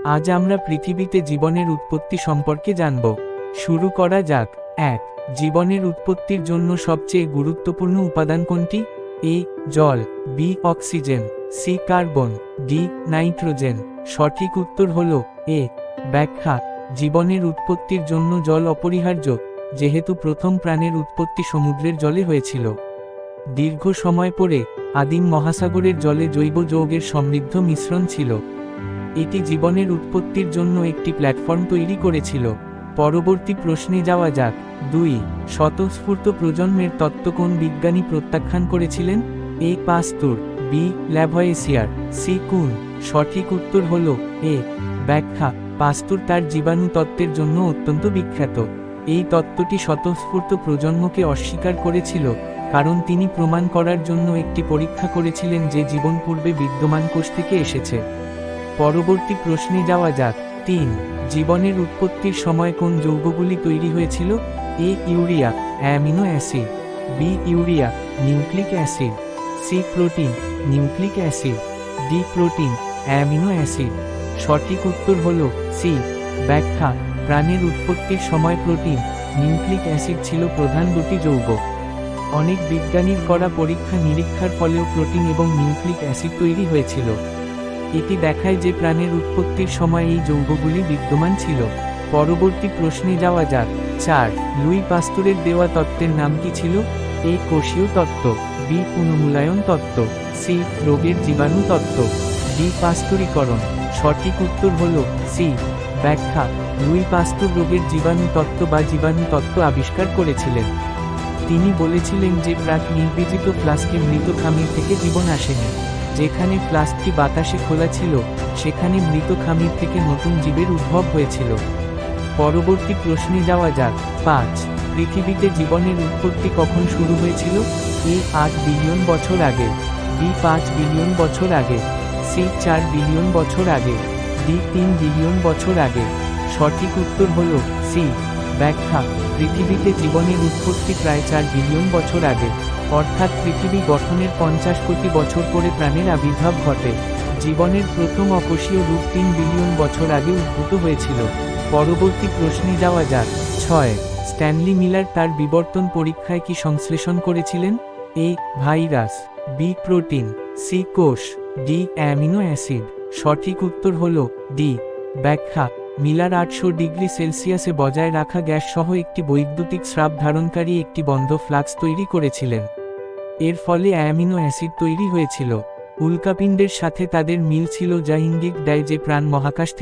আজ আমরা পৃথিবীতে জীবনের উৎপত্তি সম্পর্কে জানব। শুরু করা যাক। 1. জীবনের উৎপত্তির জন্য সবচেয়ে গুরুত্বপূর্ণ উপাদান কোনটি? এ. জল, B. Oxygen, C. Carbon, D. Nitrogen. সঠিক উত্তর হল এ। ব্যাখ্যা: জীবনের উৎপত্তির জন্য জল অপরিহার্য, যেহেতু প্রথম প্রাণের উৎপত্তি সমুদ্রের জলে হয়েছিল। দীর্ঘ সময় পরে আদিম মহাসাগরের জলে জৈব যৌগের সমৃদ্ধ মিশ্রণ ছিল। এটি জীবনের উৎপত্তির জন্য একটি প্ল্যাটফর্ম তৈরি করেছিল। পরবর্তী প্রশ্নে যাওয়া যাক। 2. স্বতঃস্ফূর্ত প্রজন্মের তত্ত্ব কোন বিজ্ঞানী প্রত্যাখ্যান করেছিলেন? A. Pasteur, B. Lavoisier, C. Kuhn. সঠিক উত্তর হল এ। ব্যাখ্যা: পাস্তুর তার জীবাণু তত্ত্বের জন্য অত্যন্ত বিখ্যাত। এই তত্ত্বটি স্বতঃস্ফূর্ত প্রজন্মকে অস্বীকার করেছিল, কারণ তিনি প্রমাণ করার জন্য একটি পরীক্ষা করেছিলেন যে জীবন পূর্বে বিদ্যমান কোষ থেকে এসেছে। পরবর্তী প্রশ্নে যাওয়া যাক। 3. জীবনের উৎপত্তির সময় কোন যৌগগুলি তৈরি হয়েছিল? A. Urea, amino acid, B. Urea, nucleic acid, C. Protein, nucleic acid, D. Protein, amino acid. সঠিক উত্তর হল সি। ব্যাখ্যা: প্রাণের উৎপত্তির সময় প্রোটিন, নিউক্লিক অ্যাসিড ছিল প্রধান দুটি যৌগ। অনেক বিজ্ঞানীর করা পরীক্ষা নিরীক্ষার ফলেও প্রোটিন এবং নিউক্লিক অ্যাসিড তৈরি হয়েছিল। এটি দেখায় যে প্রাণের উৎপত্তির সময় এই যৌগগুলি বিদ্যমান ছিল। পরবর্তী প্রশ্নে যাওয়া যাক। 4. লুই পাস্তুরের দেওয়া তত্ত্বের নাম কি ছিল? এ. কোষীয় তত্ত্ব, বি. পুনমূল্যায়ন তত্ত্ব, সি. রোগের জীবাণু তত্ত্ব, ডি. পাস্তুরীকরণ। সঠিক উত্তর হল সি। ব্যাখ্যা: লুই পাস্তুর রোগের জীবাণু তত্ত্ব বা জীবাণু তত্ত্ব আবিষ্কার করেছিলেন। তিনি বলেছিলেন যে প্রাক নির্বীজিত ফ্লাস্কে মৃত খামির থেকে জীবন আসেনি। যেখানে ফ্লাস্কটি বাতাসে খোলা ছিল, সেখানে মৃত খামির থেকে নতুন জীবের উদ্ভব হয়েছিল। পরবর্তী প্রশ্নে যাওয়া যাক। 5. পৃথিবীতে জীবনের উৎপত্তি কখন শুরু হয়েছিল? এ. 8 বিলিয়ন বছর আগে, বি. 5 বিলিয়ন বছর আগে, সি. 4 বিলিয়ন বছর আগে, ডি. 3 বিলিয়ন বছর আগে। সঠিক উত্তর হল সি। ব্যাখ্যা: পৃথিবীতে জীবনের উৎপত্তি প্রায় 4 বিলিয়ন বছর আগে, অর্থাৎ পৃথিবী গঠনের 50 কোটি বছর পরে প্রাণের আবির্ভাব ঘটে। জীবনের প্রথম অকোষীয় রূপ 3 বিলিয়ন বছর আগে উদ্ভূত হয়েছিল। পরবর্তী প্রশ্নে যাওয়া যাক। 6. স্ট্যানলি মিলার তার বিবর্তন পরীক্ষায় কি সংশ্লেষণ করেছিলেন? A. Virus, B. Protein, C. কোষ, ডি. Amino acid. সঠিক উত্তর হল ডি। ব্যাখ্যা: মিলার 800 ডিগ্রি সেলসিয়াসে বজায় রাখা গ্যাস সহ একটি বৈদ্যুতিক স্রাব ধারণকারী একটি বন্ধ ফ্লাক্স তৈরি করেছিলেন। এর ফলে অ্যামিনো অ্যাসিড তৈরি হয়েছিল। উল্কাপিণ্ডের সাথে তাদের মিল ছিল, যা ইঙ্গিত দেয় যে প্রাণ মহাকাশ থেকে